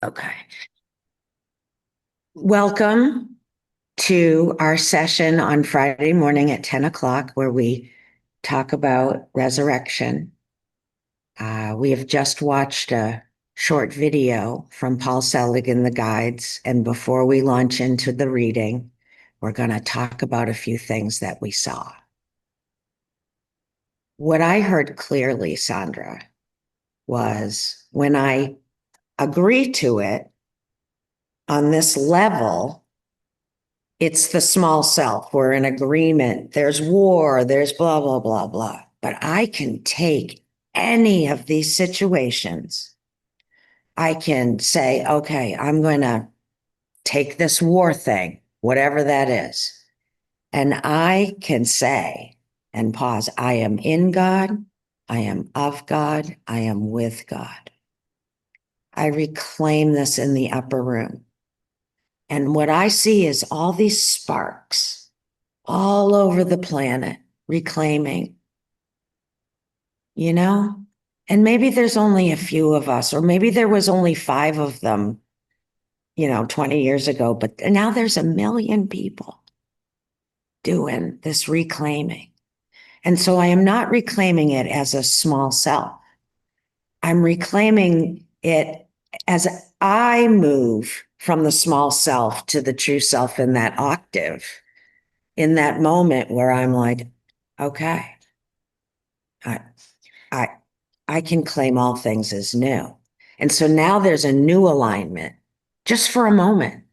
Okay. Welcome to our session on Friday morning at 10 o'clock, where we talk about resurrection. We have just watched a short video from Paul Selig in the guides. And before we launch into the reading, we're going to talk about a few things that we saw. What I heard clearly, Sandra, was when I agree to it on this level, it's the small self. We're in agreement. There's war, there's blah, blah, blah, blah. But I can take any of these situations. I can say, okay, I'm going to take this war thing, whatever that is. And I can say and pause, I am in God. I am of God. I am with God. I reclaim this in the upper room. And what I see is all these sparks all over the planet reclaiming, you know? And maybe there's only a few of us, or maybe there was only 5 of them, 20 years ago, but now there's a million people doing this reclaiming. And so I am not reclaiming it as a small self. I'm reclaiming it as I move from the small self to the true self in that octave, in that moment where I'm like, okay, I, I, I can claim all things as new. And so now there's a new alignment just for a moment.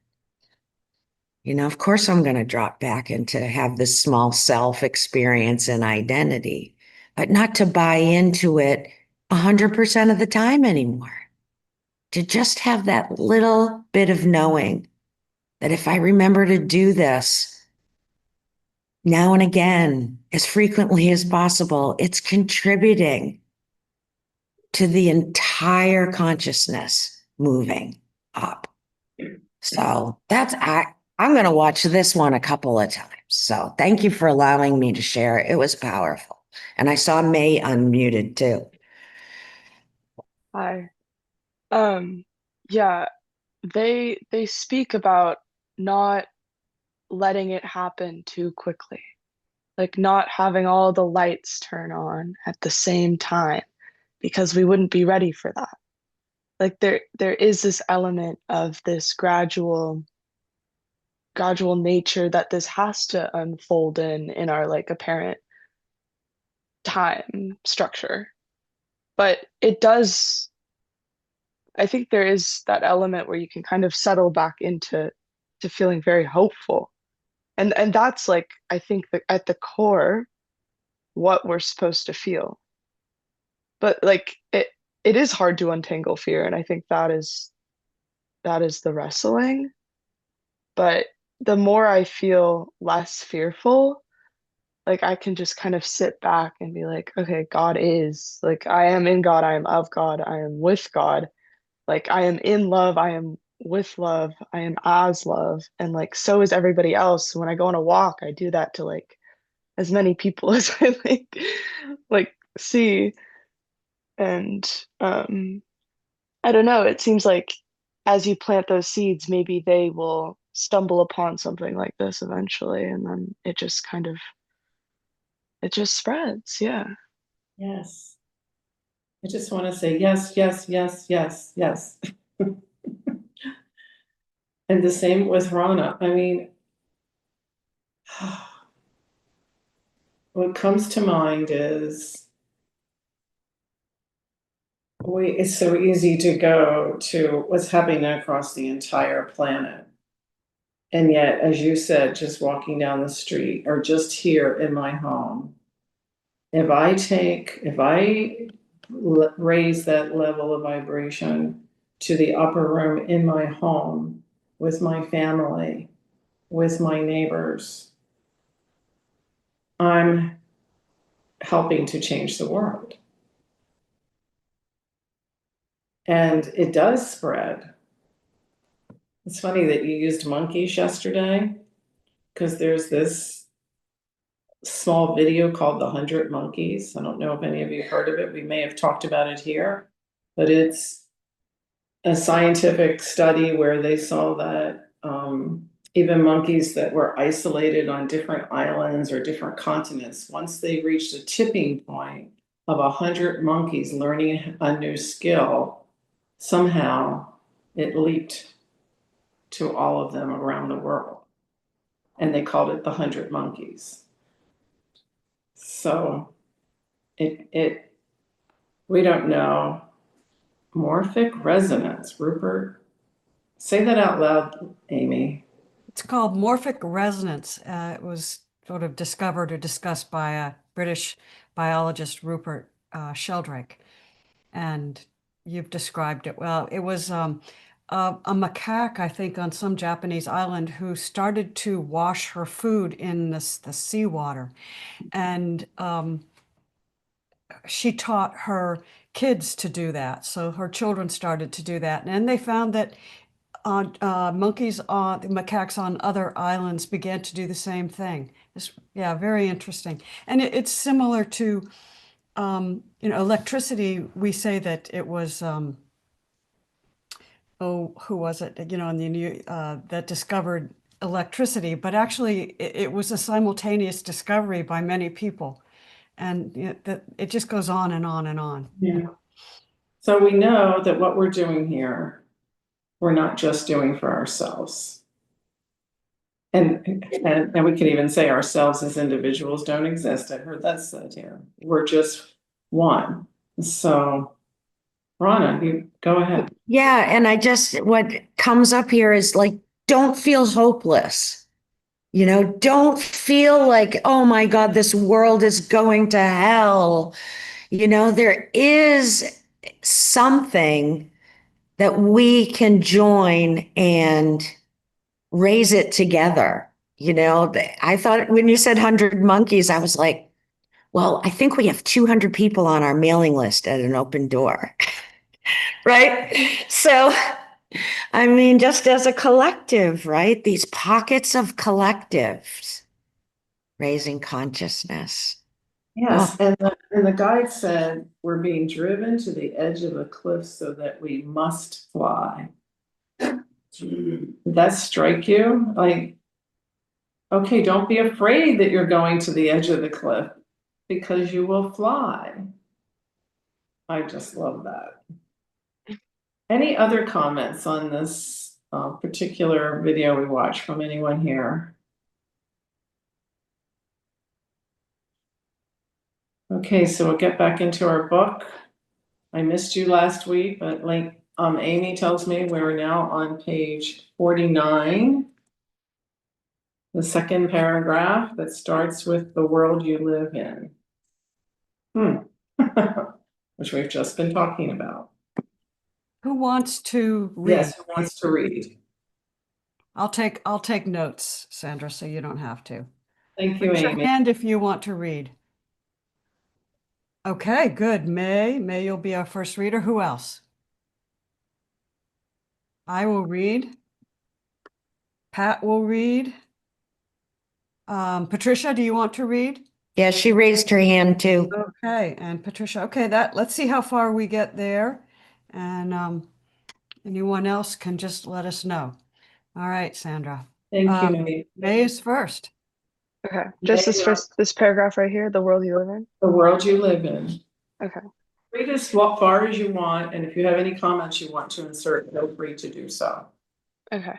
Of course, I'm going to drop back into have this small self experience and identity, but not to buy into it 100% of the time anymore. To just have that little bit of knowing that if I remember to do this now and again, as frequently as possible, it's contributing to the entire consciousness moving up. So I'm going to watch this one a couple of times. So thank you for allowing me to share. It was powerful. And I saw May unmuted too. Hi. Um, yeah, they speak about not letting it happen too quickly, like not having all the lights turn on at the same time, because we wouldn't be ready for that. Like there is this element of this gradual nature that this has to unfold in our like apparent time structure. But it does, I think there is that element where you can kind of settle back into to feeling very hopeful. And that's like I think that at the core what we're supposed to feel. But like it is hard to untangle fear, and I think that is the wrestling. But the more I feel less fearful, like I can just kind of sit back and be like, okay, God is, like I am in God, I am of God, I am with God. Like I am in love, I am with love, I am as love, and like so is everybody else. When I go on a walk, I do that to like as many people as I like see. And I don't know, it seems like as you plant those seeds, maybe they will stumble upon something like this eventually, and then it just spreads. Yeah. Yes. I just want to say yes, yes, yes, yes, yes. And the same with Rana. I mean, what comes to mind is it's so easy to go to what's happening across the entire planet. And yet, as you said, just walking down the street or just here in my home, if I raise that level of vibration to the upper room in my home with my family, with my neighbors, I'm helping to change the world. And it does spread. It's funny that you used monkeys yesterday, because there's this small video called The 100 Monkeys. I don't know if any of you heard of it. We may have talked about it here, but it's a scientific study where they saw that even monkeys that were isolated on different islands or different continents, once they reached a tipping point of 100 monkeys learning a new skill, somehow it leaped to all of them around the world. And they called it the 100 monkeys. So we don't know. Morphic resonance, Rupert. Say that out loud, Amy. It's called morphic resonance. It was sort of discovered or discussed by a British biologist, Rupert Sheldrake, and you've described it well. It was a macaque, I think, on some Japanese island who started to wash her food in the seawater, and she taught her kids to do that. So her children started to do that, and then they found that macaques on other islands began to do the same thing. Yeah, very interesting. And it's similar to, electricity. We say that it was, who was it? That discovered electricity, but actually it was a simultaneous discovery by many people. And that it just goes on and on and on. Yeah. So we know that what we're doing here, we're not just doing for ourselves. And we can even say ourselves as individuals don't exist. I've heard that said here. We're just one. So, Rana, you go ahead. Yeah, and what comes up here is like, don't feel hopeless. Don't feel like, oh my God, this world is going to hell. There is something that we can join and raise it together. I thought when you said 100 monkeys, I was like, well, I think we have 200 people on our mailing list at an open door. Right? So, I mean, just as a collective, right? These pockets of collectives raising consciousness. Yes, and the guide said we're being driven to the edge of a cliff so that we must fly. Did that strike you? Like, okay, don't be afraid that you're going to the edge of the cliff because you will fly. I just love that. Any other comments on this particular video we watched from anyone here? Okay, so we'll get back into our book. I missed you last week, but like Amy tells me, we're now on page 49. The second paragraph that starts with the world you live in. Which we've just been talking about. Who wants to read? Yes, who wants to read? I'll take notes, Sandra, so you don't have to. Thank you, Raise your Amy. hand if you want to read. Okay, good. May, you'll be our first reader. Who else? I will read. Pat will read. Patricia, do you want to read? Yeah, she raised her hand too. Okay, and Patricia. Okay, let's see how far we get there. And anyone else can just let us know. All right, Sandra. Thank you, Amy. May is first. Okay, just this paragraph right here, the world you live in. The world you live in. Okay. Read as far as you want, and if you have any comments you want to insert, feel free to do so. Okay.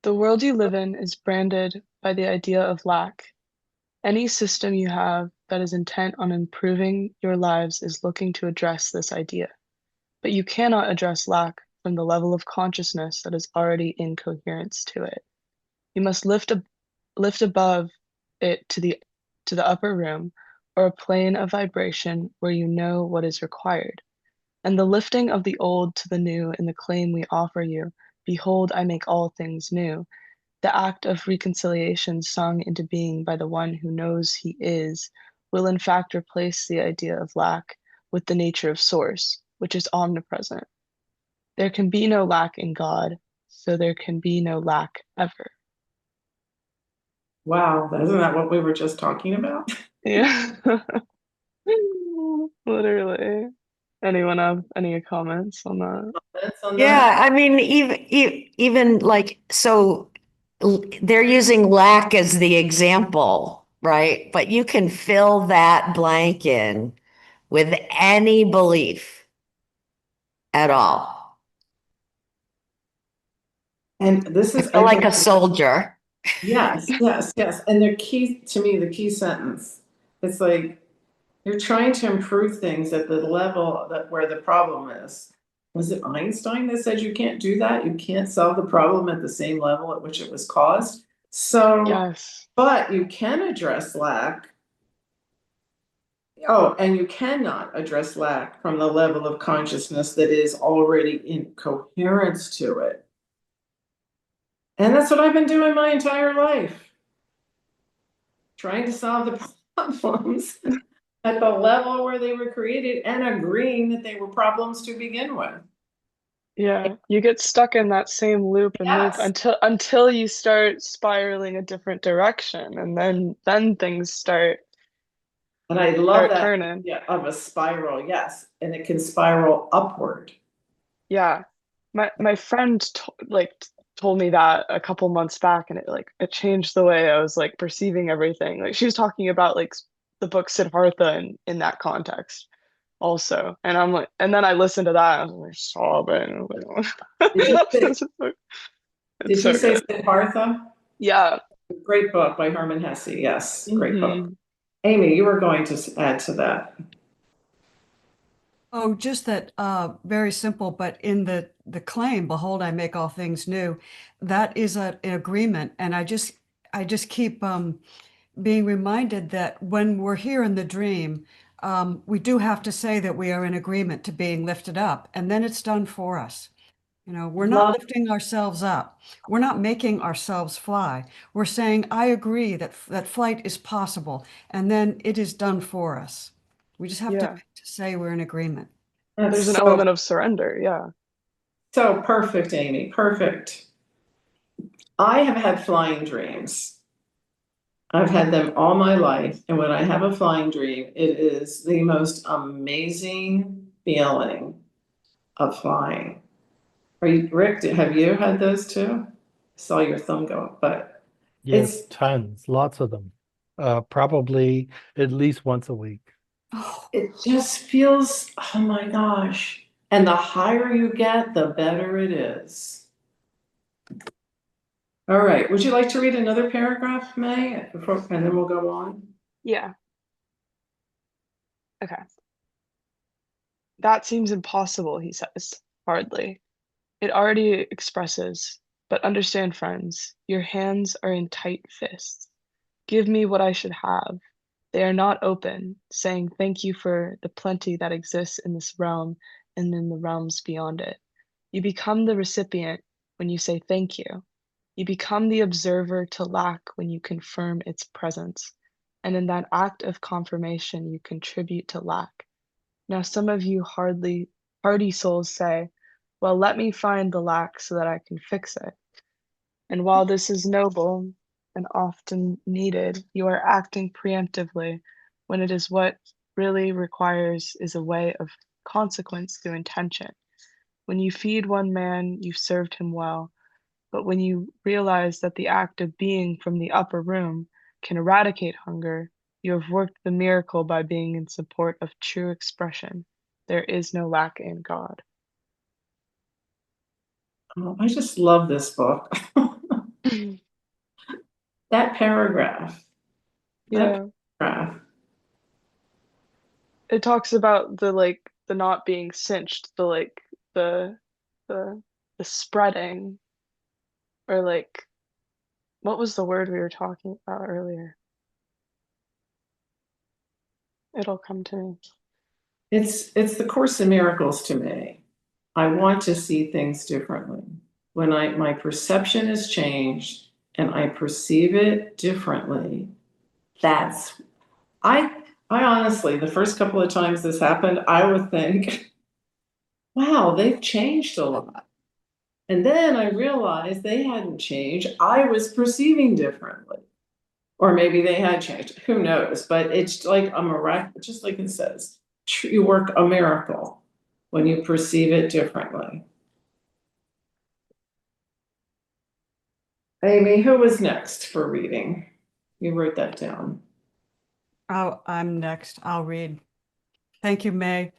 The world you live in is branded by the idea of lack. Any system you have that is intent on improving your lives is looking to address this idea. But you cannot address lack from the level of consciousness that is already in coherence to it. You must lift above it to the upper room, or a plane of vibration where you know what is required. And the lifting of the old to the new in the claim we offer you, behold, I make all things new, the act of reconciliation sung into being by the one who knows he is, will in fact replace the idea of lack with the nature of source, which is omnipresent. There can be no lack in God, so there can be no lack ever. Wow, isn't that what we were just talking about? Yeah. Literally. Anyone have any comments on that? That's on that. Yeah, I mean, even like, so they're using lack as the example, right? But you can fill that blank in with any belief at all. And this I is, feel I like think, a soldier. yes, yes, yes. And the key, to me, the key sentence, it's like, you're trying to improve things at the level that where the problem is. Was it Einstein that said you can't do that? You can't solve the problem at the same level at which it was caused. So, Yes. but you can address lack. Oh, and you cannot address lack from the level of consciousness that is already in coherence to it. And that's what I've been doing my entire life. Trying to solve the problems at the level where they were created and agreeing that they were problems to begin with. Yeah, you get stuck in that same loop and loop Yes. until you start spiraling a different direction, and then things And I love start that turning. idea of a spiral, yes, and it can spiral upward. Yeah. My friend told me that a couple months back, and it changed the way I was like perceiving everything. Like she was talking about like the book Siddhartha in that context also. And I'm like, and then I listened to that and I was like sobbing. Did you say, It's did so you say good. Siddhartha? Yeah. Great book by Herman Hesse. Yes, great book. Mhm. Amy, you were going to add to that. Oh, just that very simple, but in the claim, behold, I make all things new, that is an agreement. And I just keep being reminded that when we're here in the dream, we do have to say that we are in agreement to being lifted up, and then it's done for us. You know, we're not Love, lifting ourselves up. We're not making ourselves fly. We're saying, I agree that flight is possible, and then it is done for us. We just have to Yeah. say we're in agreement. There's an that's element of surrender. Yeah. so perfect, Amy. Perfect. I have had flying dreams. I've had them all my life. And when I have a flying dream, it is the most amazing feeling of flying. Are you, Rick, have you had those too? Saw your thumb go up, but Yes, it's, tons, lots of them. Probably at least once a week. Oh, it just feels, oh my gosh. And the higher you get, the better it is. All right, would you like to read another paragraph, May, before, and then we'll go on? Yeah. Okay. That seems impossible, he says, hardly. It already expresses, but understand, friends, your hands are in tight fists. Give me what I should have. They are not open, saying thank you for the plenty that exists in this realm and in the realms beyond it. You become the recipient when you say thank you. You become the observer to lack when you confirm its presence. And in that act of confirmation, you contribute to lack. Now, some of you hardy souls say, well, let me find the lack so that I can fix it. And while this is noble and often needed, you are acting preemptively when it is what really requires is a way of consequence through intention. When you feed one man, you've served him well. But when you realize that the act of being from the upper room can eradicate hunger, you have worked the miracle by being in support of true expression. There is no lack in God. Oh, I just love this book. That paragraph, that Yeah. paragraph. It talks about the not being cinched, the the the spreading, or like what was the word we were talking about earlier? It'll come to me. It's the Course in Miracles to me. I want to see things differently. When my perception is changed and I perceive it differently, that's I honestly, the first couple of times this happened, I would think, wow, they've changed a lot. And then I realized they hadn't changed. I was perceiving differently. Or maybe they had changed. Who knows? But it's like a miracle, just like it says, you work a miracle when you perceive it differently. Amy, who was next for reading? You wrote that down. Oh, I'm next. I'll read. Thank you, May.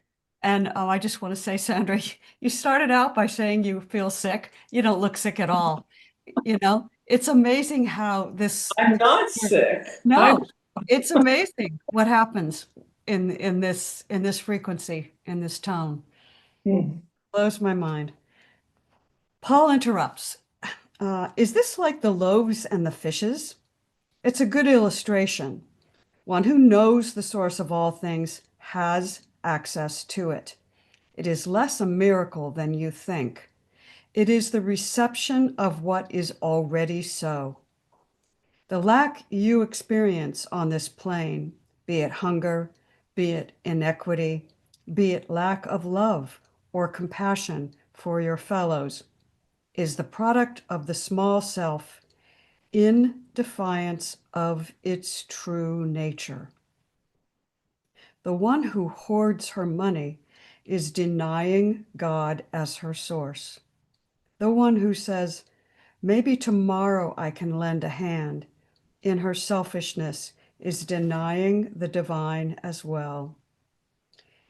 And I just want to say, Sandra, you started out by saying you feel sick. You don't look sick at all. You know, it's amazing how this. I'm not sick. No, it's amazing what happens in this frequency, in this tone. Hmm. Blows my mind. Paul interrupts. Is this like the loaves and the fishes? It's a good illustration. One who knows the source of all things has access to it. It is less a miracle than you think. It is the reception of what is already so. The lack you experience on this plane, be it hunger, be it inequity, be it lack of love or compassion for your fellows, is the product of the small self in defiance of its true nature. The one who hoards her money is denying God as her source. The one who says, maybe tomorrow I can lend a hand, in her selfishness is denying the divine as well.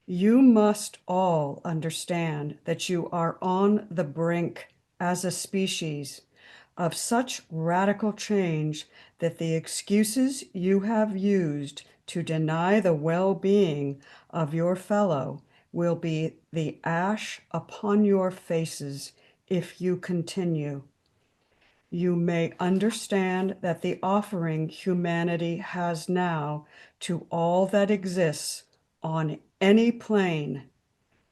You must all understand that you are on the brink as a species of such radical change that the excuses you have used to deny the well-being of your fellow will be the ash upon your faces if you continue. You may understand that the offering humanity has now to all that exists on any plane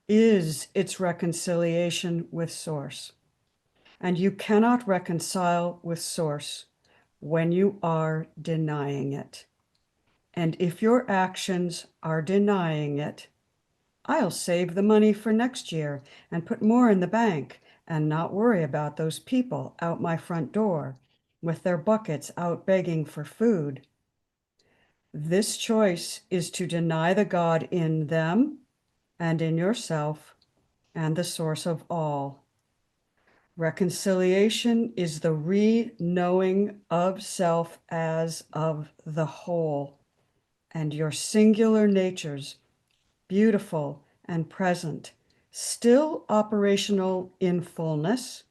is its reconciliation with Source. And you cannot reconcile with Source when you are denying it. And if your actions are denying it, I'll save the money for next year and put more in the bank and not worry about those people out my front door with their buckets out begging for food. This choice is to deny the God in them and in yourself and the source of all. Reconciliation is the re-knowing of self as of the whole, and your singular natures, beautiful and present, still operational in fullness,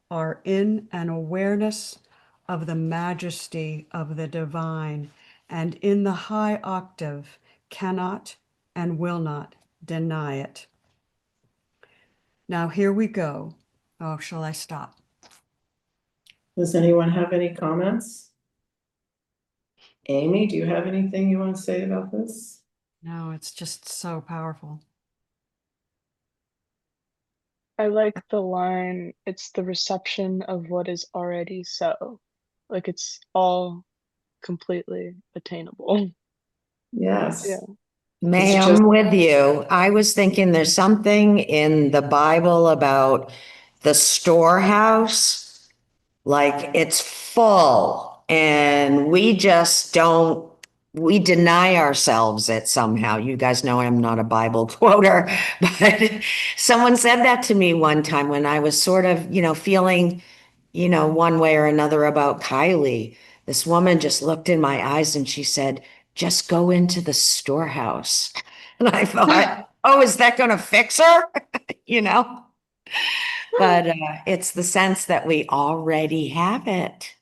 are in an awareness of the majesty of the divine, and in the high octave cannot and will not deny it. Now here we go. Oh, shall I stop? Does anyone have any comments? Amy, do you have anything you want to say about this? No, it's just so powerful. I like the line, it's the reception of what is already so. Like it's all completely attainable. Yes. Yeah. May, It's just- I'm with you. I was thinking there's something in the Bible about the storehouse, like it's full and we just don't, we deny ourselves it somehow. You guys know I'm not a Bible quoter, but someone said that to me one time when I was sort of, feeling, one way or another about Kylie. This woman just looked in my eyes and she said, just go into the storehouse. And I thought, oh, is that going to fix her? you know? But it's the sense that we already have it.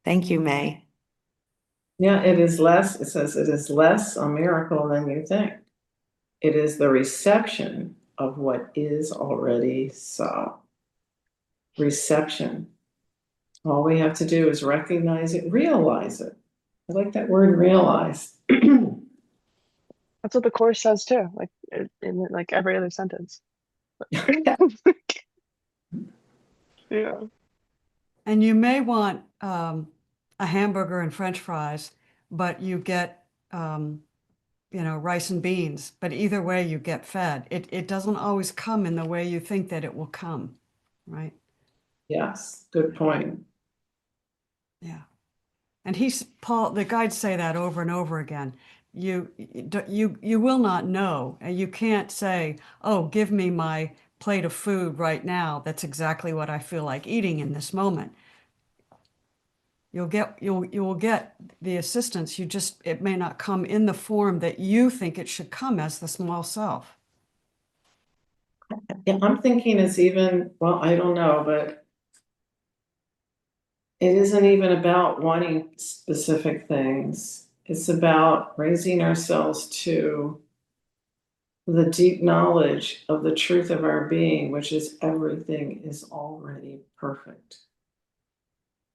Thank you, May. Yeah, it says it is less a miracle than you think. It is the reception of what is already so. Reception. All we have to do is recognize it, realize it. I like that word realize. That's what the course says too, like in like every other sentence. Yeah. And you may want a hamburger and French fries, but you get rice and beans. But either way, you get fed. It doesn't always come in the way you think that it will come, right? Yes, good point. Yeah. And Paul, the guides say that over and over again. you will not know, and you can't say, "Oh, give me my plate of food right now. That's exactly what I feel like eating in this moment." You will get the assistance. It may not come in the form that you think it should come as the small self. Yeah, I'm thinking it's even, well, I don't know, but it isn't even about wanting specific things. It's about raising ourselves to the deep knowledge of the truth of our being, which is everything is already perfect.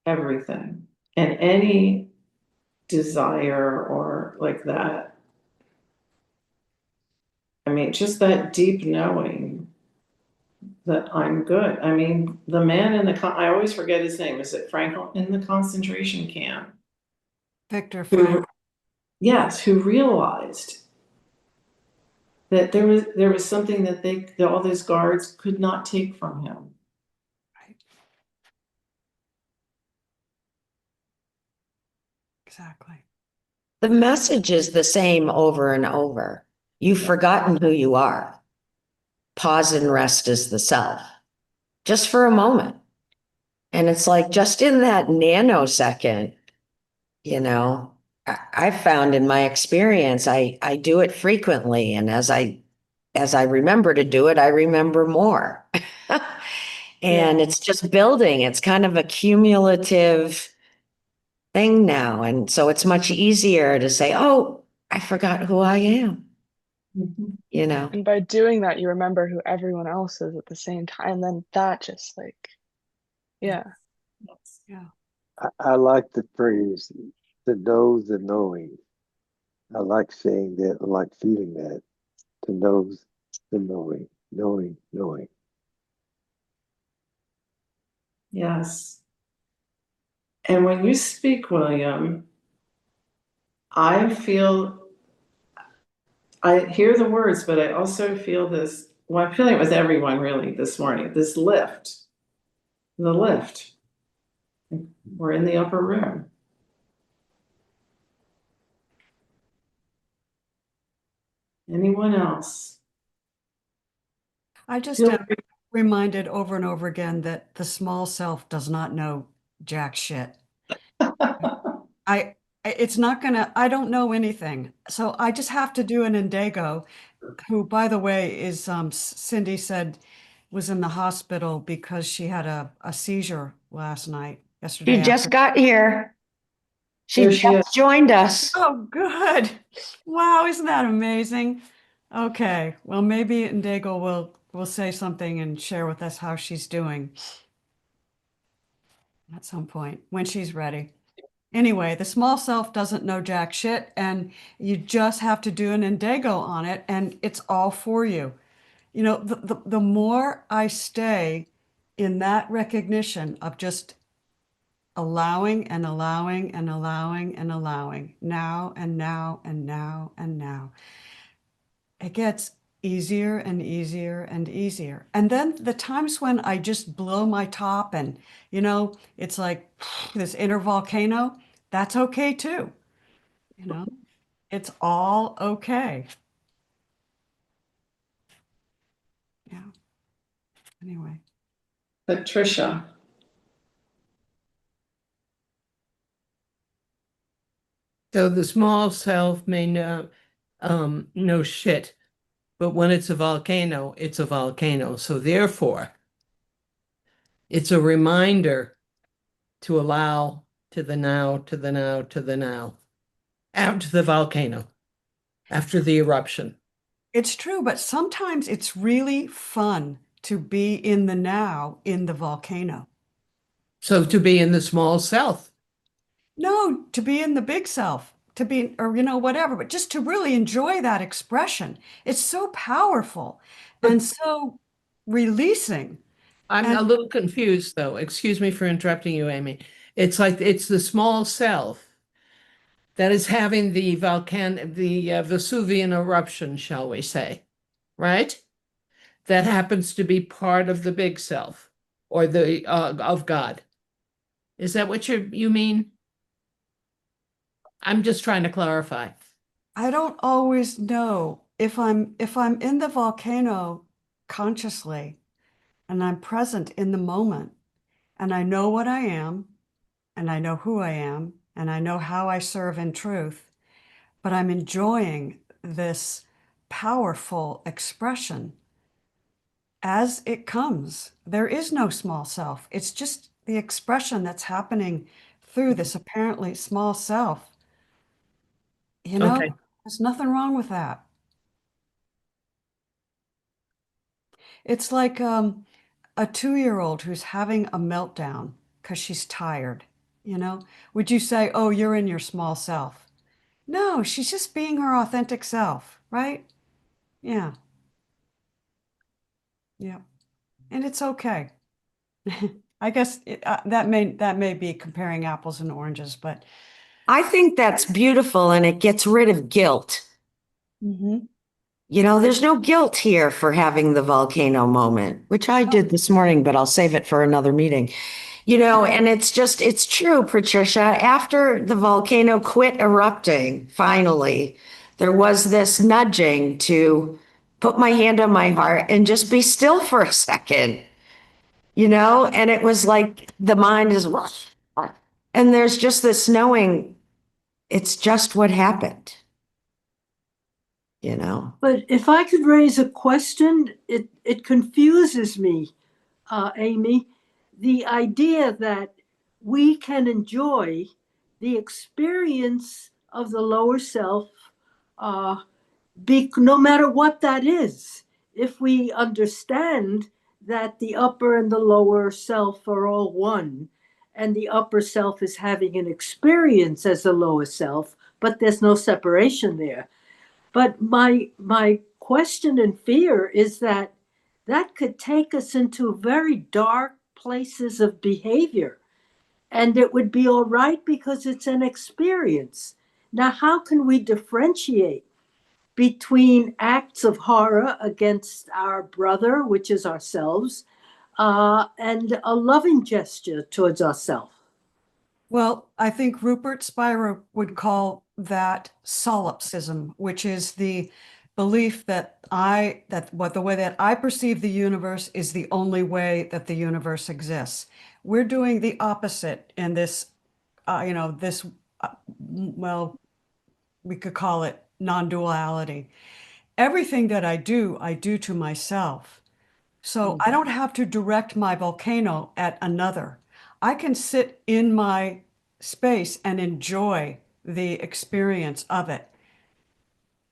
Everything. And any desire or like that. I mean, just that deep knowing that I'm good. I mean, the man in I always forget his name. Is it Frankl in the concentration camp? Viktor Who, Frankl. yes, who realized that there was something that all those guards could not take from him. Right. Exactly. The message is the same over and over. You've forgotten who you are. Pause and rest is the self. Just for a moment. And it's like just in that nanosecond, I've found in my experience, I do it frequently. And as I remember to do it, I remember more. And Yeah. it's just building. It's kind of a cumulative thing now. And so it's much easier to say, oh, I forgot who I am, Mhm. And by doing that, you remember who everyone else is at the same time. Then that just like, yeah. Yeah. I like the phrase, to know the knowing. I like saying that, I like feeling that, to know the knowing, knowing. Yes. And when you speak, William, I hear the words, but I also feel this, well, I'm feeling it with everyone really this morning, this lift. The lift. We're in the upper room. Anyone else? I just Feel am reminded over and over again that the small self does not know jack shit. It's not gonna, I don't know anything. So I just have to do an Indigo, who, by the way, is, Cindy said was in the hospital because she had a seizure yesterday She just after. got here. She There she is. just joined us. Oh, good. Wow, isn't that amazing? Okay, well, maybe Indigo will say something and share with us how she's doing at some point when she's ready. Anyway, the small self doesn't know jack shit, and you just have to do an Indigo on it, and it's all for you. The more I stay in that recognition of just allowing and allowing and allowing and allowing, now and now and now and now, it gets easier and easier and easier. And then the times when I just blow my top and, it's like this inner volcano, that's okay too. It's all okay. Yeah. Anyway. Patricia. So the small self may know shit, but when it's a volcano, it's a volcano. So therefore, it's a reminder to allow to the now, to the now, to the now, out to the volcano after the eruption. It's true, but sometimes it's really fun to be in the now in the volcano. So to be in the small self. No, to be in the big self, to be, or, whatever, but just to really enjoy that expression. It's so powerful and so releasing. I'm And a little confused though. Excuse me for interrupting you, Amy. It's like it's the small self that is having the Vesuvian eruption, shall we say, right? That happens to be part of the big self or the of God. Is that what you mean? I'm just trying to clarify. I don't always know if I'm in the volcano consciously and I'm present in the moment and I know what I am and I know who I am and I know how I serve in truth, but I'm enjoying this powerful expression as it comes. There is no small self. It's just the expression that's happening through this apparently small self. You know, Okay. there's nothing wrong with that. It's like a 2-year-old who's having a meltdown because she's tired. You know, would you say, "Oh, you're in your small self"? No, she's just being her authentic self, right? Yeah, yeah, and it's okay. I guess that may be comparing apples and oranges, but I think that's beautiful and it gets rid of guilt. Mhm. You know, there's no guilt here for having the volcano moment, which I did this morning, but I'll save it for another meeting. You know, and it's true, Patricia. After the volcano quit erupting, finally, there was this nudging to put my hand on my heart and just be still for a second, you know? And it was like the mind is, and there's just this knowing it's just what happened, you know? But if I could raise a question, it confuses me, Amy. The idea that we can enjoy the experience of the lower self, no matter what that is. If we understand that the upper and the lower self are all one, and the upper self is having an experience as the lower self, but there's no separation there. But my question and fear is that that could take us into very dark places of behavior. And it would be all right because it's an experience. Now, how can we differentiate between acts of horror against our brother, which is ourselves, and a loving gesture towards ourselves? Well, I think Rupert Spira would call that solipsism, which is the belief that the way that I perceive the universe is the only way that the universe exists. We're doing the opposite in this, this, well, we could call it non-duality. Everything that I do to myself. So I don't have to direct my volcano at another. I can sit in my space and enjoy the experience of it,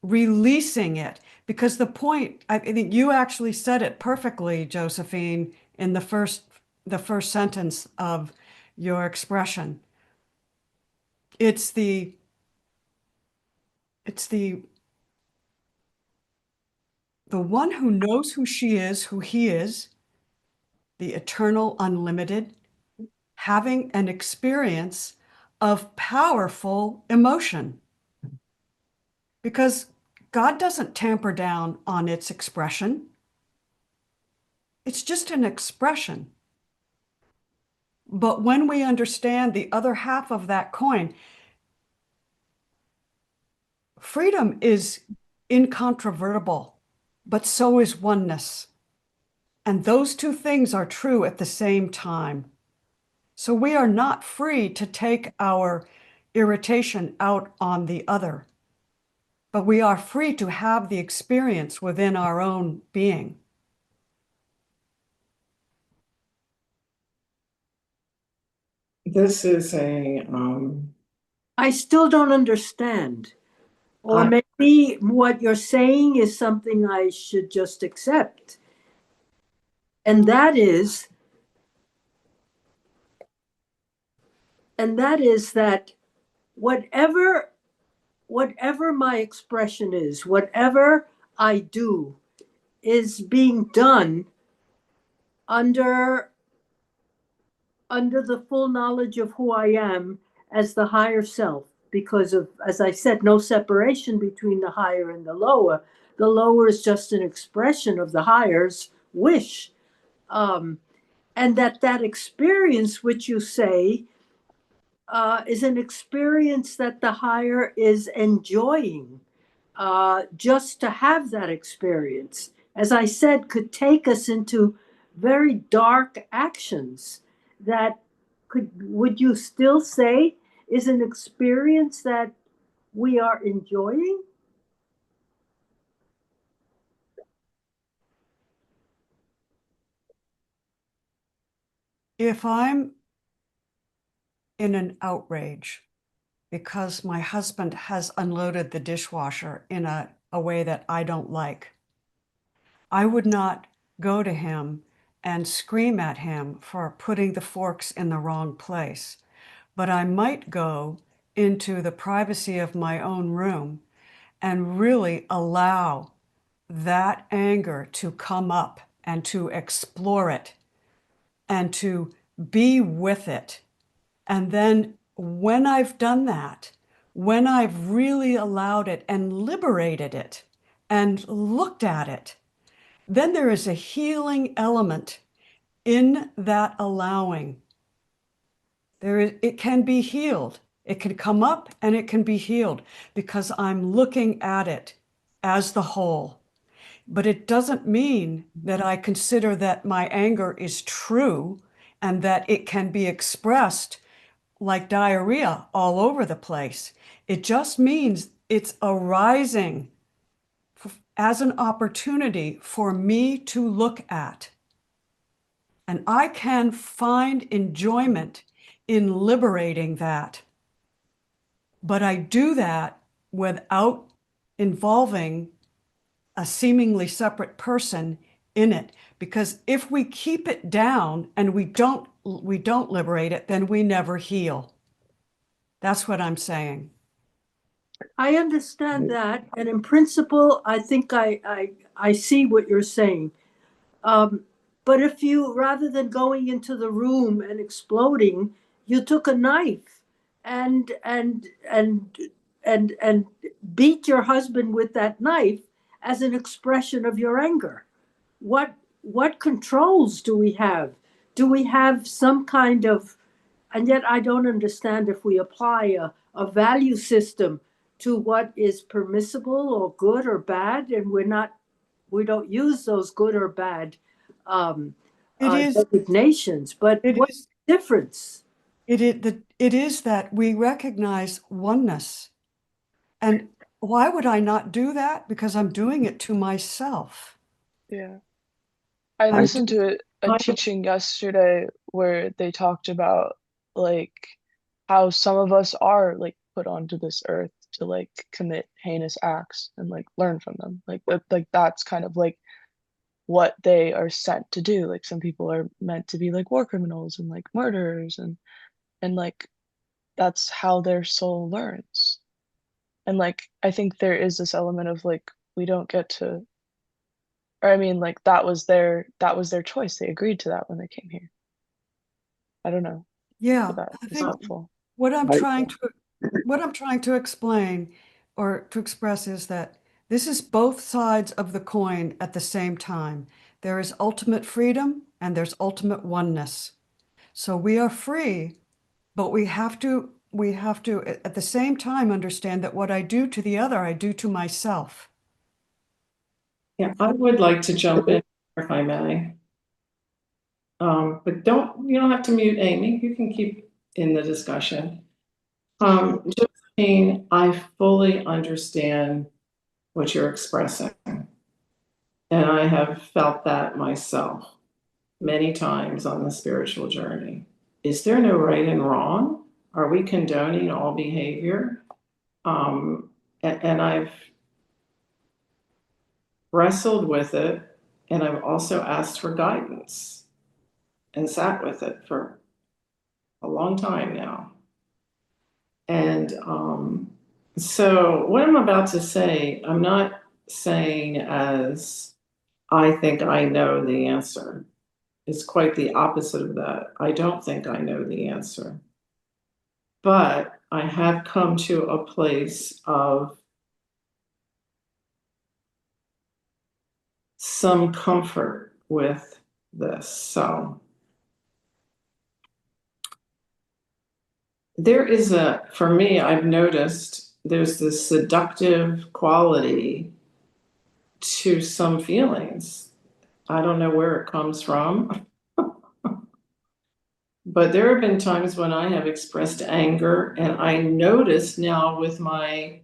releasing it. Because the point, I think you actually said it perfectly, Josephine, in the first sentence of your expression. It's the one who knows who she is, who he is, the eternal unlimited, having an experience of powerful emotion. Because God doesn't tamper down on its expression. It's just an expression. But when we understand the other half of that coin, freedom is incontrovertible, but so is oneness. And those two things are true at the same time. So we are not free to take our irritation out on the other, but we are free to have the experience within our own being. This is I still don't understand. Or I- maybe what you're saying is something I should just accept. And that is that whatever my expression is, whatever I do is being done under the full knowledge of who I am as the higher self, because of, as I said, no separation between the higher and the lower. The lower is just an expression of the higher's wish. And that experience, which you say, is an experience that the higher is enjoying. just to have that experience, as I said, could take us into very dark actions that would you still say is an experience that we are enjoying? If I'm in an outrage because my husband has unloaded the dishwasher in a way that I don't like, I would not go to him and scream at him for putting the forks in the wrong place. But I might go into the privacy of my own room and really allow that anger to come up and to explore it and to be with it. And then when I've done that, when I've really allowed it and liberated it and looked at it, then there is a healing element in that allowing. It can be healed. It can come up and it can be healed because I'm looking at it as the whole. But it doesn't mean that I consider that my anger is true and that it can be expressed like diarrhea all over the place. It just means it's arising as an opportunity for me to look at. And I can find enjoyment in liberating that. But I do that without involving a seemingly separate person in it. Because if we keep it down and we don't liberate it, then we never heal. That's what I'm saying. I understand that, and in principle, I think I see what you're saying. But if you, rather than going into the room and exploding, you took a knife and beat your husband with that knife as an expression of your anger, what controls do we have? Do we have some kind of, and yet I don't understand if we apply a value system to what is permissible or good or bad, and we don't use those good or bad designations. But what's the difference? It is that we recognize oneness. And why would I not do that? Because I'm doing it to myself. Yeah. I listened to a teaching yesterday where they talked about like how some of us are like put onto this earth to like commit heinous acts and like learn from them. Like that's kind of like what they are sent to do. Like some people are meant to be like war criminals and like murderers and like that's how their soul learns. And like I think there is this element of like we don't get to, or I mean like that was their choice. They agreed to that when they came here. I don't know. Yeah, That I is think helpful. what I'm trying to explain or to express is that this is both sides of the coin at the same time. There is ultimate freedom and there's ultimate oneness. So we are free, but we have to at the same time understand that what I do to the other, I do to myself. Yeah, I would like to jump in if I may. But you don't have to mute Amy. You can keep in the discussion. Josephine, I fully understand what you're expressing. And I have felt that myself many times on the spiritual journey. Is there no right and wrong? Are we condoning all behavior? And I've wrestled with it, and I've also asked for guidance and sat with it for a long time now. And so what I'm about to say, I'm not saying as I think I know the answer. It's quite the opposite of that. I don't think I know the answer. But I have come to a place of some comfort with this. So there is for me, I've noticed there's this seductive quality to some feelings. I don't know where it comes from. But there have been times when I have expressed anger, and I notice now with my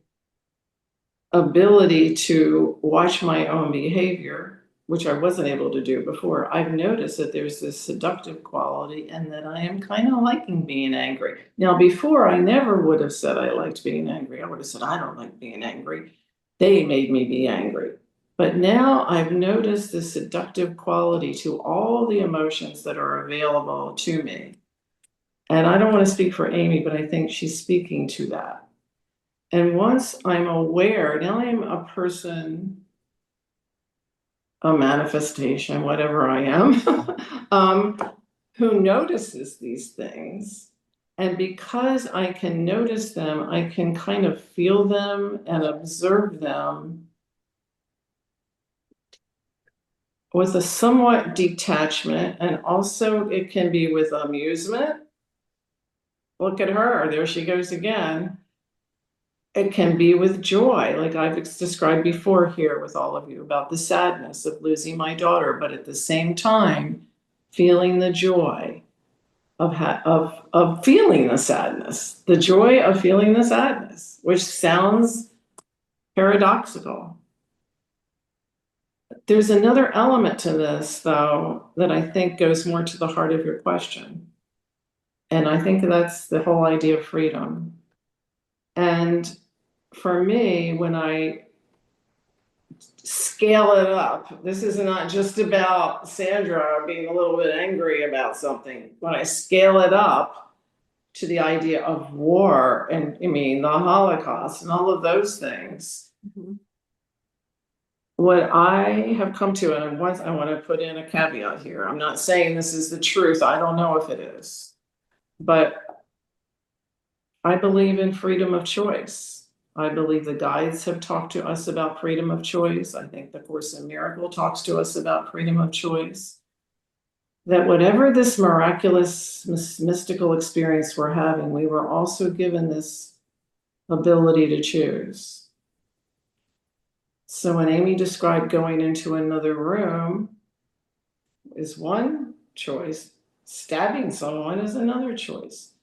ability to watch my own behavior, which I wasn't able to do before, I've noticed that there's this seductive quality and that I am kind of liking being angry. Now, before, I never would have said I liked being angry. I would have said, I don't like being angry. They made me be angry. But now I've noticed the seductive quality to all the emotions that are available to me. And I don't want to speak for Amy, but I think she's speaking to that. And once I'm aware, now I'm a person, a manifestation, whatever I am, who notices these things. And because I can notice them, I can kind of feel them and observe them with a somewhat detachment, and also it can be with amusement. Look at her, there she goes again. It can be with joy, like I've described before here with all of you about the sadness of losing my daughter, but at the same time, feeling the joy of feeling the sadness, the joy of feeling the sadness, which sounds paradoxical. There's another element to this, though, that I think goes more to the heart of your question. And I think that's the whole idea of freedom. And for me, when I scale it up, this is not just about Sandra being a little bit angry about something. When I scale it up to the idea of war and the Holocaust and all of those things, what I have come to, and once I want to put in a caveat here, I'm not saying this is the truth. I don't know if it is, but I believe in freedom of choice. I believe the guides have talked to us about freedom of choice. I think the Course in Miracles talks to us about freedom of choice. That whatever this miraculous, mystical experience we're having, we were also given this ability to choose. So when Amy described going into another room is one choice, stabbing someone is another choice.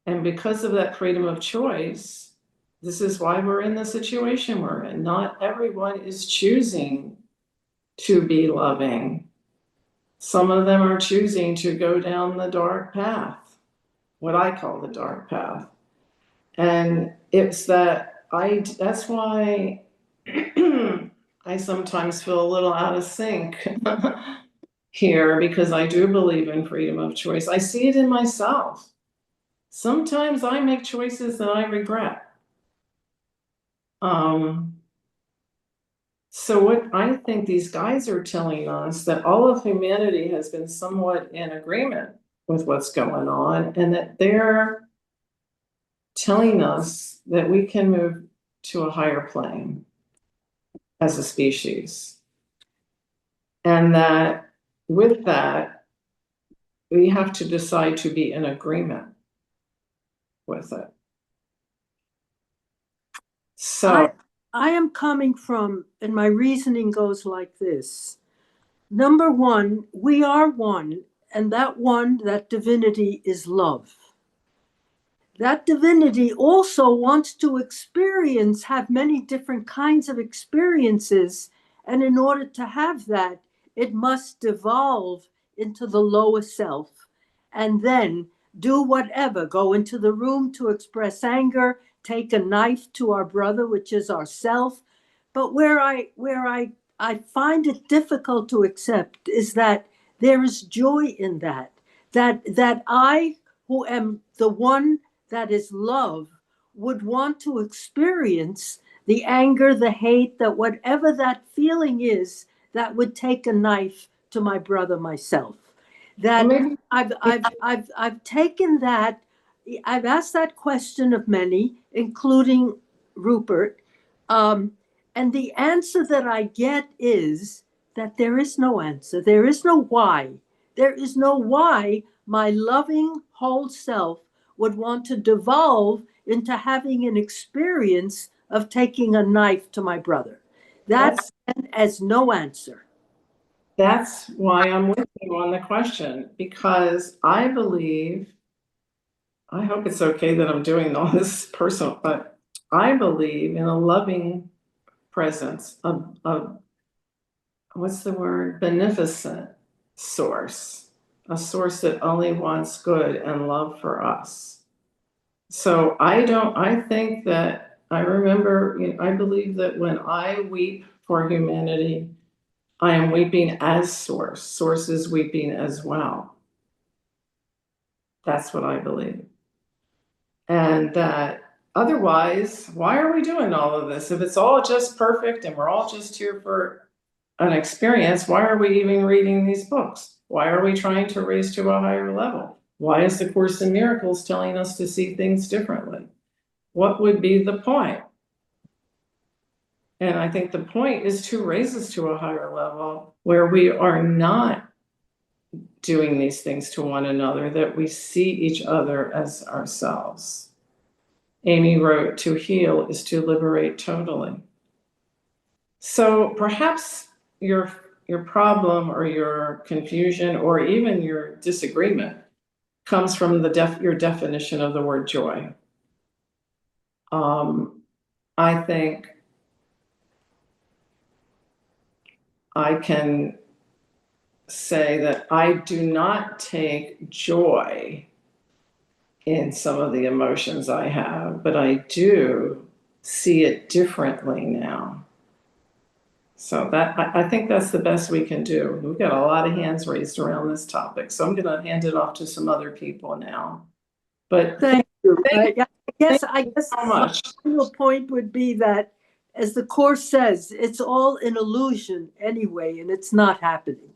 And because of that freedom of choice, this is why we're in the situation we're in. Not everyone is choosing to be loving. Some of them are choosing to go down the dark path, what I call the dark path. And it's that's why I sometimes feel a little out of sync here, because I do believe in freedom of choice. I see it in myself. Sometimes I make choices that I regret. So what I think these guys are telling us, that all of humanity has been somewhat in agreement with what's going on, and that they're telling us that we can move to a higher plane as a species. And that with that, we have to decide to be in agreement with it. So I am coming from, and my reasoning goes like this. Number one, we are one, and that divinity is love. That divinity also wants to have many different kinds of experiences. And in order to have that, it must devolve into the lower self and then do whatever, go into the room to express anger, take a knife to our brother, which is ourself. But where I find it difficult to accept is that there is joy in that I, who am the one that is love, would want to experience the anger, the hate, that whatever that feeling is, that would take a knife to my brother, myself. That I've taken that. I've asked that question of many, including Rupert, and the answer that I get is that there is no answer. There is no why. There is no why my loving whole self would want to devolve into having an experience of taking a knife to my brother. That's as no answer. That's why I'm with you on the question, because I believe, I hope it's okay that I'm doing all this personal, but I believe in a loving presence, a what's the word? Beneficent source, a source that only wants good and love for us. So I think that I remember, I believe that when I weep for humanity, I am weeping as source. Source is weeping as well. That's what I believe. And that otherwise, why are we doing all of this? If it's all just perfect and we're all just here for an experience, why are we even reading these books? Why are we trying to raise to a higher level? Why is the Course in Miracles telling us to see things differently? What would be the point? And I think the point is to raise us to a higher level where we are not doing these things to one another, that we see each other as ourselves. Amy wrote, to heal is to liberate totally. So perhaps your problem or your confusion or even your disagreement comes from your definition of the word joy. I think I can say that I do not take joy in some of the emotions I have, but I do see it differently now. So that I think that's the best we can do. We've got a lot of hands raised around this topic, so I'm going to hand it off to some other people now. But Thank you. Thank I guess so my much. final point would be that, as the Course says, it's all an illusion anyway, and it's not happening.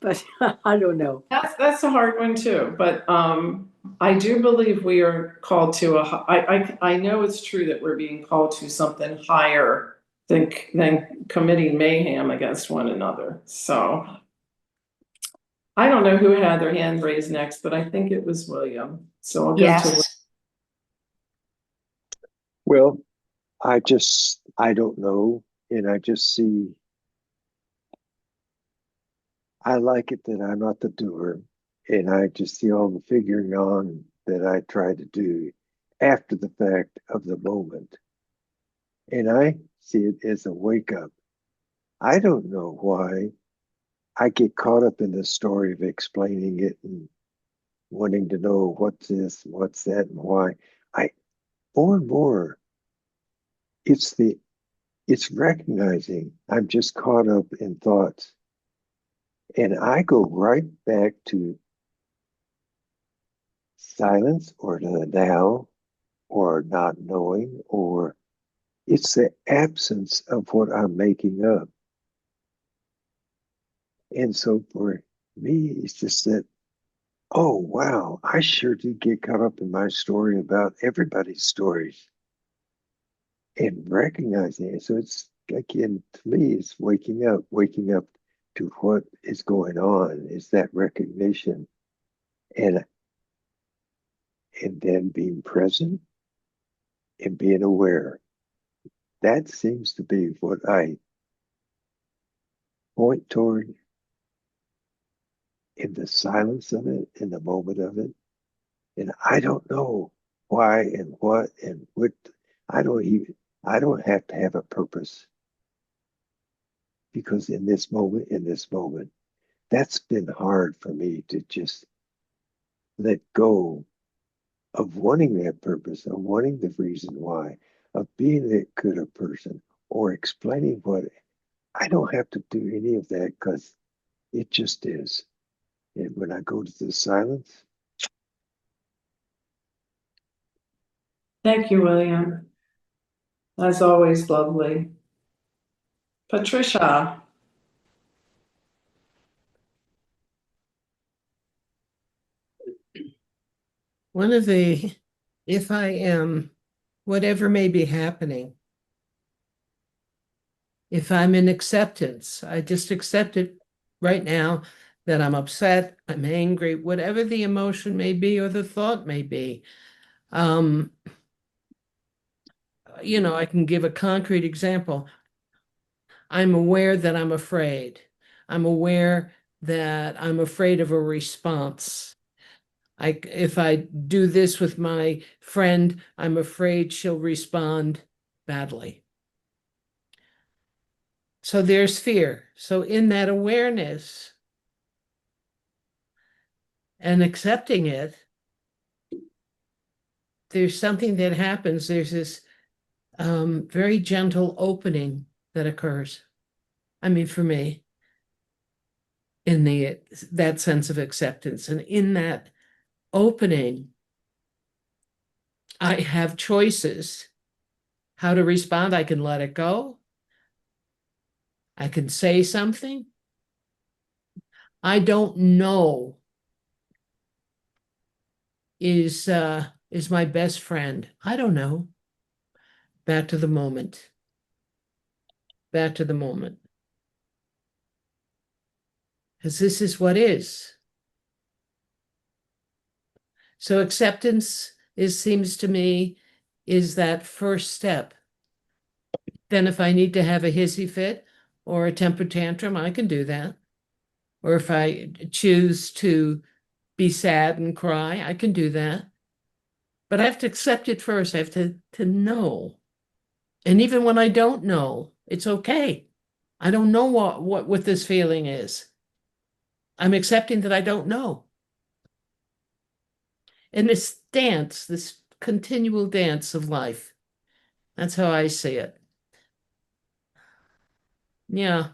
But I don't know. That's a hard one too. But I do believe we are called to I know it's true that we're being called to something higher than committing mayhem against one another. So I don't know who had their hand raised next, but I think it was William. So I'll go to Yes. Well, I don't know, and I just see, I like it that I'm not the doer, and I just see all the figuring on that I try to do after the fact of the moment. And I see it as a wake up. I don't know why I get caught up in the story of explaining it and wanting to know what's this, what's that, and why. More and more, it's recognizing I'm just caught up in thoughts. And I go right back to silence or to the now or not knowing, or it's the absence of what I'm making up. And so for me, it's just that, oh, wow, I sure did get caught up in my story about everybody's stories and recognizing it. So it's, again, to me, it's waking up to what is going on, is that recognition, and then being present and being aware. That seems to be what I point toward in the silence of it, in the moment of it. And I don't know why and what and what. I don't have to have a purpose, because in this moment, that's been hard for me to just let go of wanting that purpose, of wanting the reason why, of being that good a person or explaining what. I don't have to do any of that because it just is. And when I go to the silence, Thank you, William. As always, lovely. Patricia. One of the, if I am, whatever may be happening, if I'm in acceptance, I just accept it right now that I'm upset, I'm angry, whatever the emotion may be or the thought may be. Um, I can give a concrete example. I'm aware that I'm afraid. I'm aware that I'm afraid of a response. If I do this with my friend, I'm afraid she'll respond badly. So there's fear. So in that awareness and accepting it, there's something that happens. There's this very gentle opening that occurs. I mean, for me, in that sense of acceptance, and in that opening, I have choices how to respond. I can let it go. I can say something. I don't know is my best friend. I don't know. Back to the moment. Back to the moment. Because this is what is. So acceptance seems to me, is that first step. Then if I need to have a hissy fit or a temper tantrum, I can do that. Or if I choose to be sad and cry, I can do that. But I have to accept it first. I have to know. And even when I don't know, it's okay. I don't know what this feeling is. I'm accepting that I don't know. And this dance, this continual dance of life, that's how I see it. Yeah.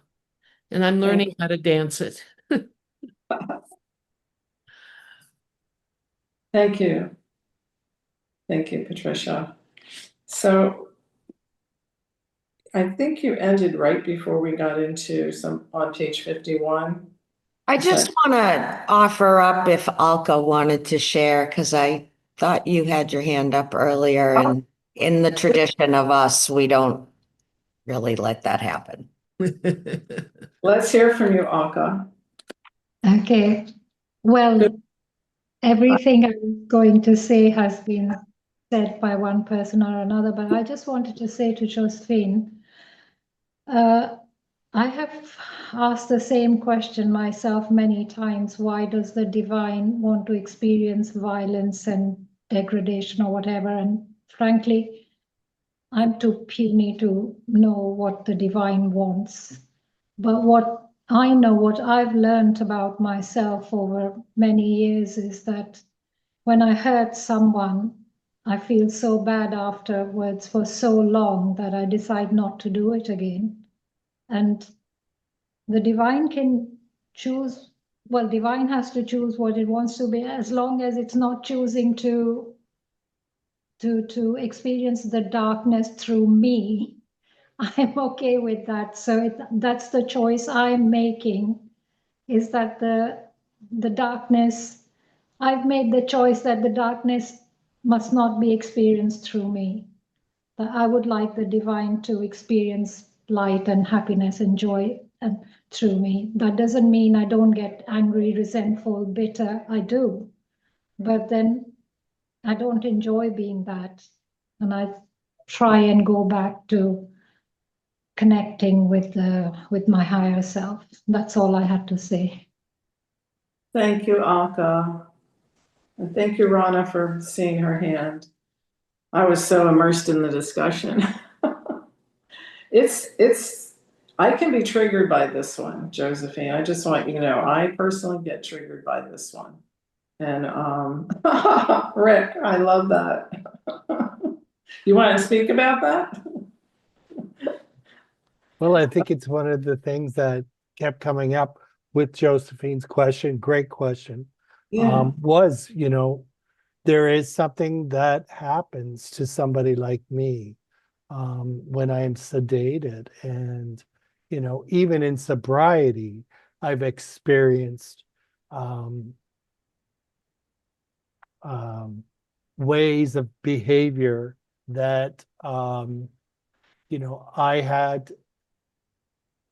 And I'm learning how to dance it. Thank you. Thank you, Patricia. So I think you ended right before we got into on page 51. I just want to offer up if Alka wanted to share, because I thought you had your hand up earlier, and in the tradition of us, we don't really let that happen. Let's hear from you, Alka. Okay. Well, everything I'm going to say has been said by one person or another, but I just wanted to say to Josephine, I have asked the same question myself many times. Why does the divine want to experience violence and degradation or whatever? And frankly, I'm too puny to know what the divine wants. But what I know, what I've learned about myself over many years is that when I hurt someone, I feel so bad afterwards for so long that I decide not to do it again. And the divine can choose, well, divine has to choose what it wants to be, as long as it's not choosing to experience the darkness through me. I'm okay with that. So that's the choice I'm making, is that the darkness, I've made the choice that the darkness must not be experienced through me. That I would like the divine to experience light and happiness and joy and through me. That doesn't mean I don't get angry, resentful, bitter. I do. But then I don't enjoy being that. And I try and go back to connecting with my higher self. That's all I had to say. Thank you, Alka. And thank you, Rana, for seeing her hand. I was so immersed in the discussion. I can be triggered by this one, Josephine. I just want you to know, I personally get triggered by this one. And Rick, I love that. You want to speak about that? Well, I think it's one of the things that kept coming up with Josephine's question, great question, was, there is something that happens to somebody like me when I am sedated. And, even in sobriety, I've experienced ways of behavior that,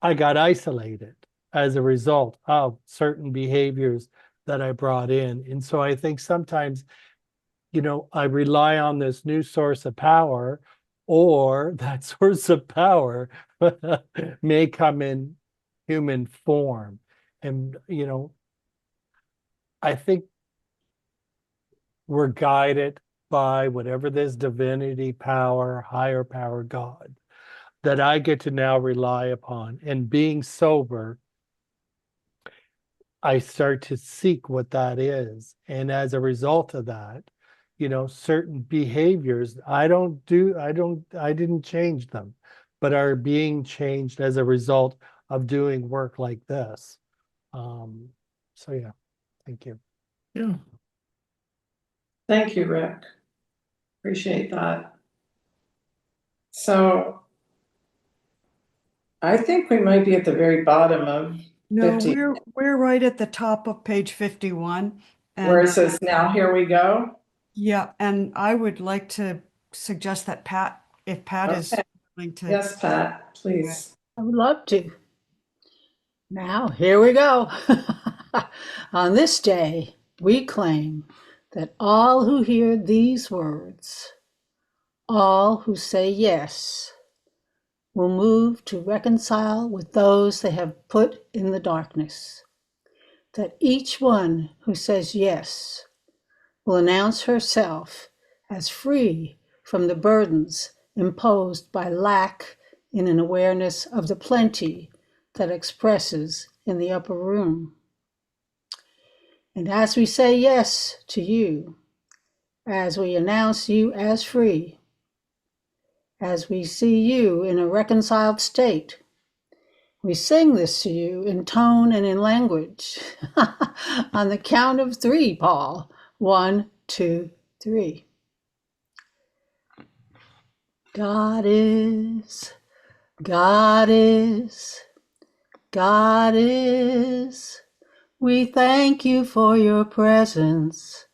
I got isolated as a result of certain behaviors that I brought in. And so I think sometimes I rely on this new source of power, or that source of power may come in human form. And, I think we're guided by whatever this divinity power, higher power, God, that I get to now rely upon. And being sober, I start to seek what that is. And as a result of that, certain behaviors, I didn't change them, but are being changed as a result of doing work like this. So yeah, thank you. Yeah. Thank you, Rick. Appreciate that. So I think we might be at the very bottom of No, 50, we're right at the top of page 51. where it And says, now here we go. yeah, and I would like to suggest that if Pat is Okay. willing to. Yes, Pat, please. I would love to. Now, here we go. On this day, we claim that all who hear these words, all who say yes, will move to reconcile with those they have put in the darkness. That each one who says yes will announce herself as free from the burdens imposed by lack in an awareness of the plenty that expresses in the upper room. And as we say yes to you, as we announce you as free, as we see you in a reconciled state, we sing this to you in tone and in language. On the count of 3, Paul. 1, 2, 3. God is, God is, God is. We thank you for your presence.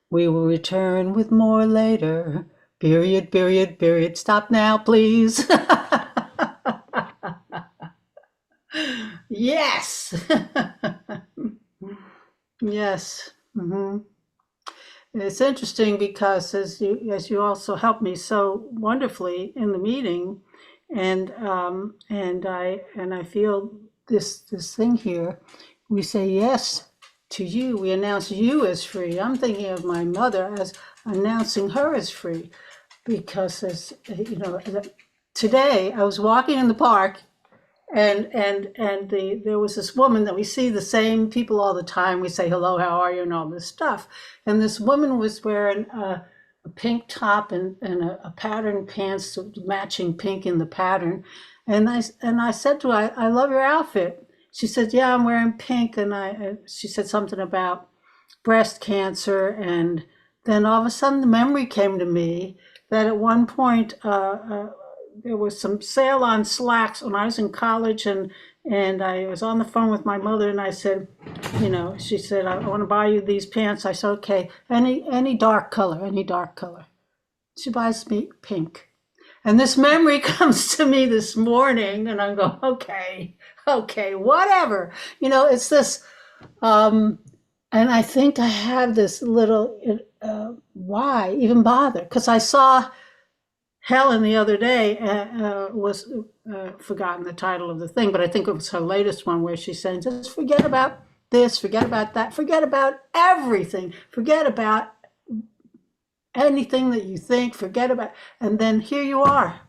We will return with more later. Period, period, period. Stop now, please. Yes. Yes. It's interesting because as you also helped me so wonderfully in the meeting, and I feel this thing here. We say yes to you. We announce you as free. I'm thinking of my mother as announcing her as free, because as today I was walking in the park. And there was this woman that we see the same people all the time. We say hello, how are you, and all this stuff. And this woman was wearing a pink top and a patterned pants, matching pink in the pattern. And I said to her, I love your outfit. She said, yeah, I'm wearing pink. And she said something about breast cancer. And then all of a sudden the memory came to me that at one point, there was some sale on slacks when I was in college, and I was on the phone with my mother, and I said, she said, I want to buy you these pants. I said, okay, any dark color, any dark color. She buys me pink. And this memory comes to me this morning, and I go, okay, whatever. It's this, and I think I have this little, why even bother? Because I saw Helen the other day was forgotten the title of the thing, but I think it was her latest one where she's saying, just forget about this, forget about that, forget about everything, forget about anything that you think, forget about, and then here you are.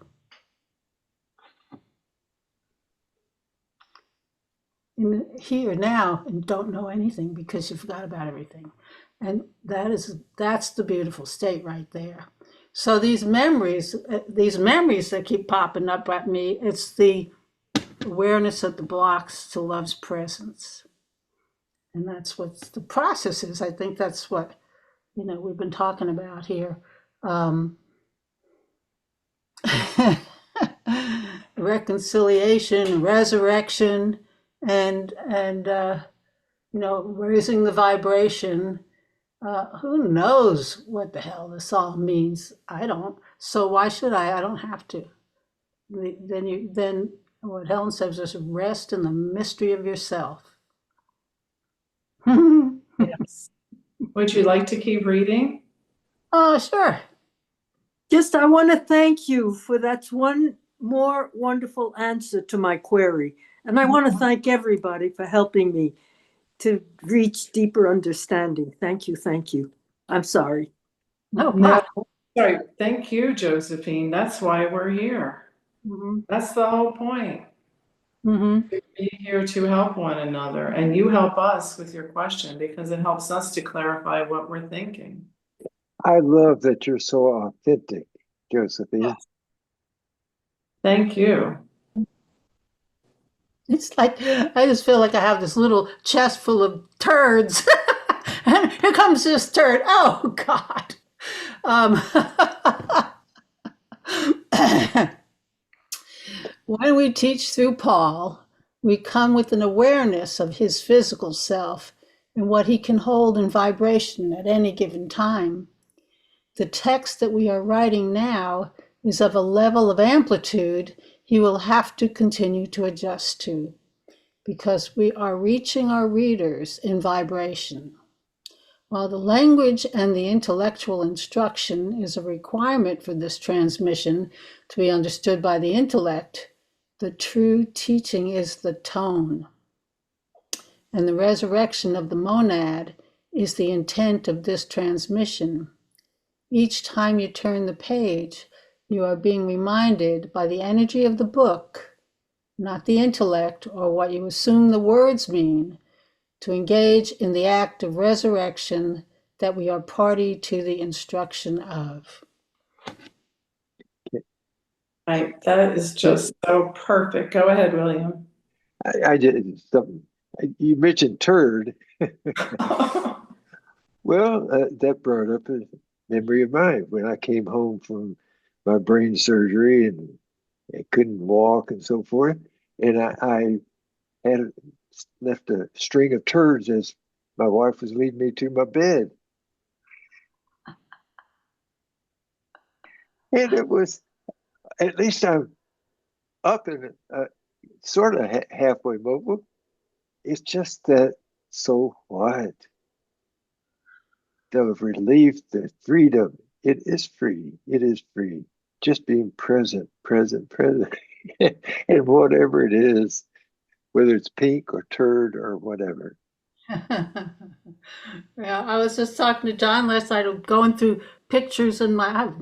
Here now and don't know anything because you forgot about everything. And that's the beautiful state right there. So these memories that keep popping up at me, it's the awareness of the blocks to love's presence. And that's what the process is. I think that's what, we've been talking about here. Reconciliation, resurrection, and raising the vibration. Who knows what the hell this all means? I don't. So why should I? I don't have to. Then what Helen says is rest in the mystery of yourself. Yes. Would you like to keep reading? Sure. Just, I want to thank you for that's one more wonderful answer to my query. And I want to thank everybody for helping me to reach deeper understanding. Thank you, thank you. I'm sorry. No No, problem. sorry. Thank you, Josephine. That's why we're here. Mhm. That's the whole point. Mhm. To be here to help one another, and you help us with your question because it helps us to clarify what we're thinking. I love that you're so authentic, Josephine. Thank you. It's like I just feel like I have this little chest full of turds. And here comes this turd. Oh God. Um, when we teach through Paul, we come with an awareness of his physical self and what he can hold in vibration at any given time. The text that we are writing now is of a level of amplitude he will have to continue to adjust to, because we are reaching our readers in vibration. While the language and the intellectual instruction is a requirement for this transmission to be understood by the intellect, the true teaching is the tone. And the resurrection of the monad is the intent of this transmission. Each time you turn the page, you are being reminded by the energy of the book, not the intellect or what you assume the words mean, to engage in the act of resurrection that we are party to the instruction of. That is just so perfect. Go ahead, William. I did something. You mentioned turd. Well, that brought up a memory of mine when I came home from my brain surgery and I couldn't walk and so forth. And I had left a string of turds as my wife was leading me to my bed. And it was, at least I'm up and sort of halfway mobile. It's just that, so what? The relief, the freedom, it is free. It is free. Just being present, present, present. And whatever it is, whether it's pink or turd or whatever. Yeah, I was just talking to John last night, going through pictures in I have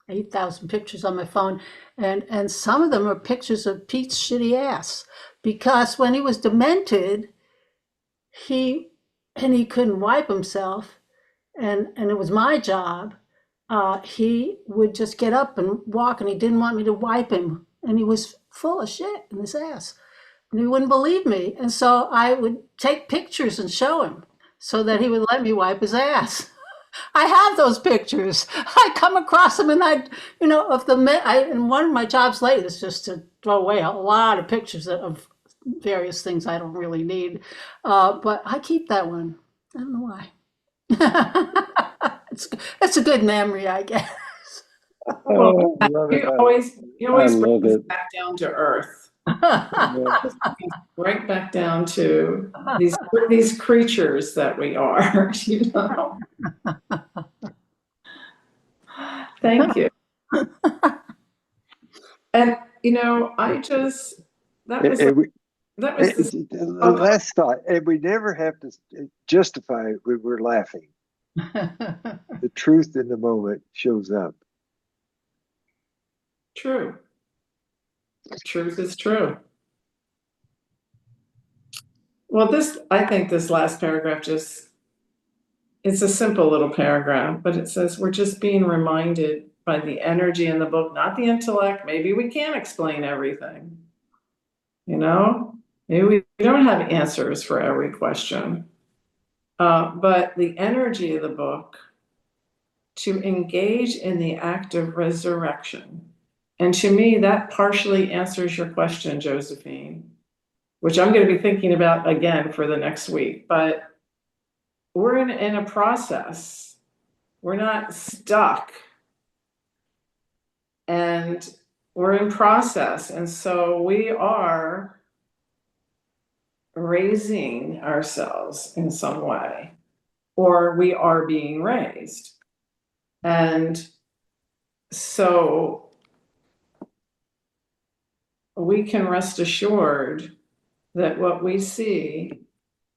8,000 pictures on my phone, and some of them are pictures of Pete's shitty ass, because when he was demented, he couldn't wipe himself, and it was my job. He would just get up and walk, and he didn't want me to wipe him, and he was full of shit in his ass, and he wouldn't believe me, and so I would take pictures and show him so that he would let me wipe his ass. I have those pictures. I come across them, and and one of my jobs lately is just to throw away a lot of pictures of various things I don't really need. But I keep that one. I don't know why. It's a good memory, I guess. Oh, I love it. You always I love bring us it. back down to earth. Yeah. Right back down to these creatures that we are, you know. Thank you. And I just that was And we, the last thought, and we never have to justify it when we're laughing. The truth in the moment shows up. true. Truth is true. Well, I think this last paragraph it's a simple little paragraph, but it says we're just being reminded by the energy in the book, not the intellect. Maybe we can't explain everything. Maybe we don't have answers for every question. But the energy of the book to engage in the act of resurrection. And to me, that partially answers your question, Josephine, which I'm going to be thinking about again for the next week. But we're in a process. We're not stuck. And we're in process. And so we are raising ourselves in some way, or we are being raised. And so we can rest assured that what we see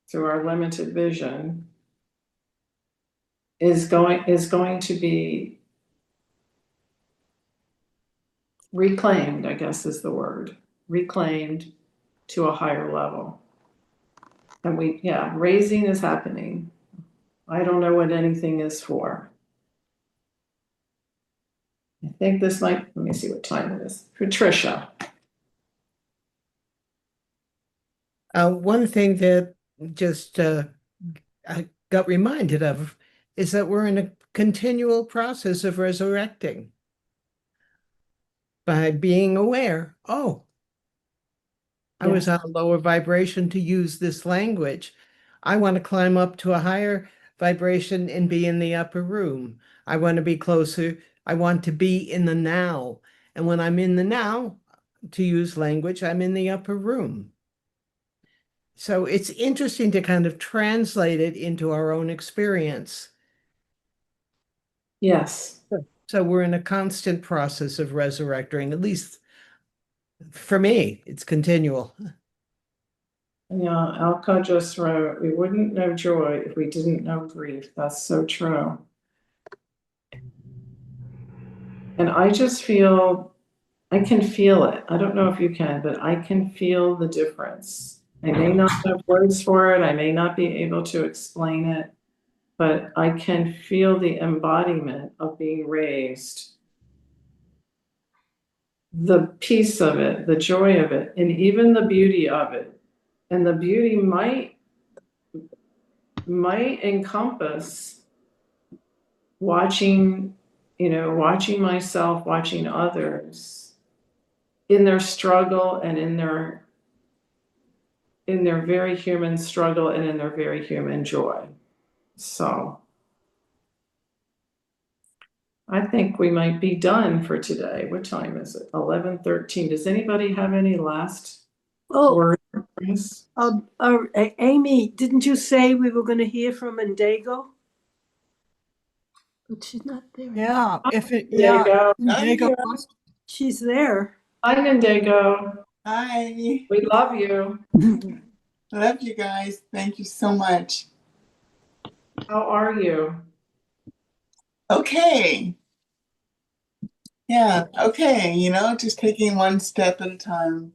through our limited vision is going to be reclaimed, I guess is the word, reclaimed to a higher level. And raising is happening. I don't know what anything is for. I think this might, let me see what time it is. Patricia. One thing that just I got reminded of is that we're in a continual process of resurrecting by being aware. Oh, I was on a lower vibration to use this language. I want to climb up to a higher vibration and be in the upper room. I want to be closer. I want to be in the now. And when I'm in the now, to use language, I'm in the upper room. So it's interesting to kind of translate it into our own experience. Yes. So we're in a constant process of resurrecting, at least for me, it's continual. Yeah, Alco just wrote, we wouldn't know joy if we didn't know grief. That's so true. And I just feel, I can feel it. I don't know if you can, but I can feel the difference. I may not have words for it. I may not be able to explain it, but I can feel the embodiment of being raised. The peace of it, the joy of it, and even the beauty of it. And the beauty might encompass watching myself, watching others in their struggle and in their very human struggle and in their very human joy. So I think we might be done for today. What time is it? 11:13. Does anybody have any last words? Amy, didn't you say we were going to hear from Indigo? But she's not there. Yeah, Indigo. Indigo. She's there. Hi, Indigo. Hi. We love you. Love you guys. Thank you so much. How are you? Okay. Yeah, okay. Just taking one step at a time.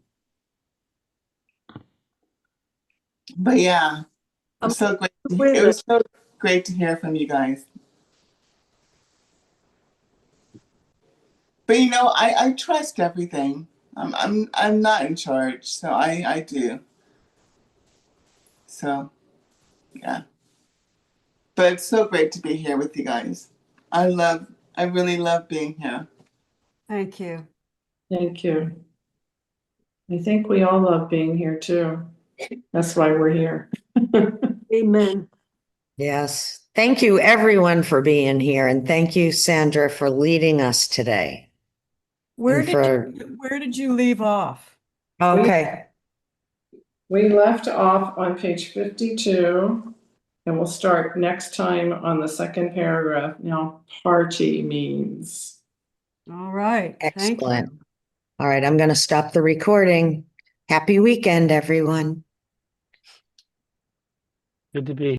But yeah, it was so great. It was so great to hear from you guys. But I trust everything. I'm not in charge, so I do. So yeah. But it's so great to be here with you guys. I really love being here. Thank you. Thank you. I think we all love being here too. That's why we're here. Amen. Yes. Thank you, everyone, for being here. And thank you, Sandra, for leading us today. Where And did you leave off? Okay. We left off on page 52, and we'll start next time on the second paragraph. Now, party means. All right. Thank you. Excellent. All right. I'm going to stop the recording. Happy weekend, everyone. Good to be